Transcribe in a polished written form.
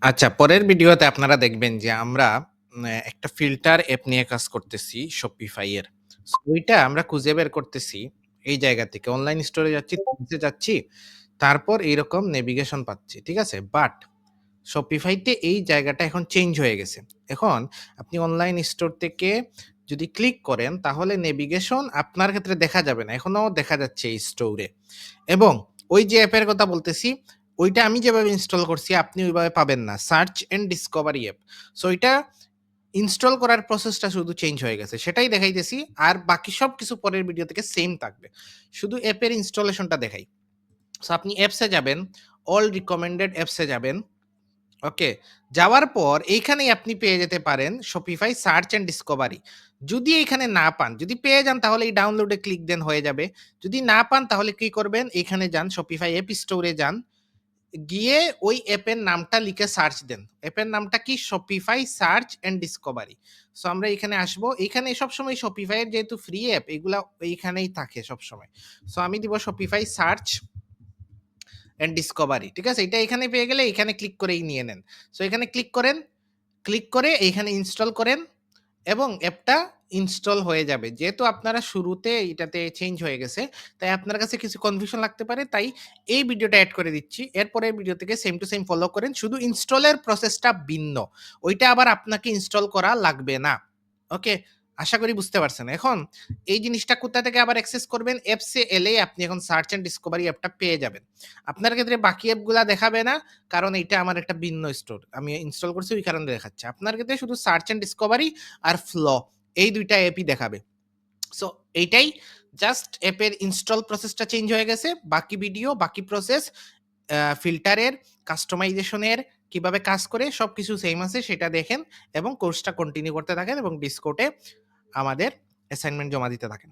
আচ্ছা, পরের ভিডিওতে আপনারা দেখবেন যে আমরা একটা ফিল্টার অ্যাপ নিয়ে কাজ করতেছি Shopify এর। সো ওইটা আমরা খুঁজে বের করতেছি এই জায়গা থেকে। অনলাইন স্টোরে যাচ্ছি, খুঁজতে যাচ্ছি, তারপর এইরকম নেভিগেশন পাচ্ছি। ঠিক আছে? বাট Shopify তে এই জায়গাটা এখন চেঞ্জ হয়ে গেছে। এখন আপনি অনলাইন স্টোর থেকে যদি ক্লিক করেন তাহলে নেভিগেশন আপনার ক্ষেত্রে দেখা যাবে না। এখনো দেখা যাচ্ছে এই স্টোরে। এবং ওই যে অ্যাপের কথা বলতেছি, ওইটা আমি যেভাবে ইনস্টল করছি আপনি ওইভাবে পাবেন না। Search and Discovery app. So ওইটা ইনস্টল করার প্রসেসটা শুধু চেঞ্জ হয়ে গেছে। সেটাই দেখাইতেছি। আর বাকি সবকিছু পরের ভিডিও থেকে সেম থাকবে। শুধু অ্যাপের ইনস্টলেশনটা দেখাই। সো আপনি অ্যাপসে যাবেন, অল রিকমেন্ডেড অ্যাপসে যাবেন। ওকে। যাওয়ার পর এইখানেই আপনি পেয়ে যেতে পারেন Shopify সার্চ অ্যান্ড ডিসকভারি। যদি এইখানে না পান, যদি পেয়ে যান তাহলে এই ডাউনলোডে ক্লিক দেন হয়ে যাবে। যদি না পান তাহলে কি করবেন? এইখানে যান Shopify অ্যাপ স্টোরে যান। গিয়ে ওই অ্যাপের নামটা লিখে সার্চ দেন। অ্যাপের নামটা কি? Shopify search and Discovery. So আমরা এখানে আসবো। এইখানে সবসময় Shopify এর যেহেতু ফ্রি অ্যাপ এগুলা এইখানেই থাকে সবসময়। সো আমি দিব Shopify সার্চ অ্যান্ড ডিসকভারি। ঠিক আছে? এটা এখানে পেয়ে গেলে এখানে ক্লিক করেই নিয়ে নেন। সো এখানে ক্লিক করেন। ক্লিক করে এইখানে ইনস্টল করেন এবং অ্যাপটা ইনস্টল হয়ে যাবে। যেহেতু আপনারা শুরুতে এটাতে চেঞ্জ হয়ে গেছে, তাই আপনার কাছে কিছু কনফিউশন লাগতে পারে। তাই এই ভিডিওটা এড করে দিচ্ছি। এরপরের ভিডিও থেকে সেম টু সেম ফলো করেন। শুধু ইনস্টলের প্রসেসটা ভিন্ন। ওইটা আবার আপনাকে ইনস্টল করা লাগবে না। ওকে? আশা করি বুঝতে পারছেন। এখন এই জিনিসটা কোথা থেকে আবার অ্যাক্সেস করবেন? অ্যাপসে এলেই আপনি এখন সার্চ অ্যান্ড ডিসকভারি অ্যাপটা পেয়ে যাবেন। আপনার ক্ষেত্রে বাকি অ্যাপগুলা দেখাবে না। কারণ এইটা আমার একটা ভিন্ন স্টোর। আমি ইনস্টল করছি ওই কারণে দেখাচ্ছে। আপনার ক্ষেত্রে শুধু সার্চ অ্যান্ড ডিসকভারি আর ফ্লো এই ২ টা অ্যাপই দেখাবে। সো এইটাই জাস্ট অ্যাপের ইনস্টল প্রসেসটা চেঞ্জ হয়ে গেছে। বাকি ভিডিও, বাকি প্রসেস ফিল্টারের, কাস্টমাইজেশন এর কিভাবে কাজ করে সবকিছু সেম আছে সেটা দেখেন এবং কোর্সটা কন্টিনিউ করতে থাকেন এবং ডিসকর্ডে আমাদের অ্যাসাইনমেন্ট জমা দিতে থাকেন।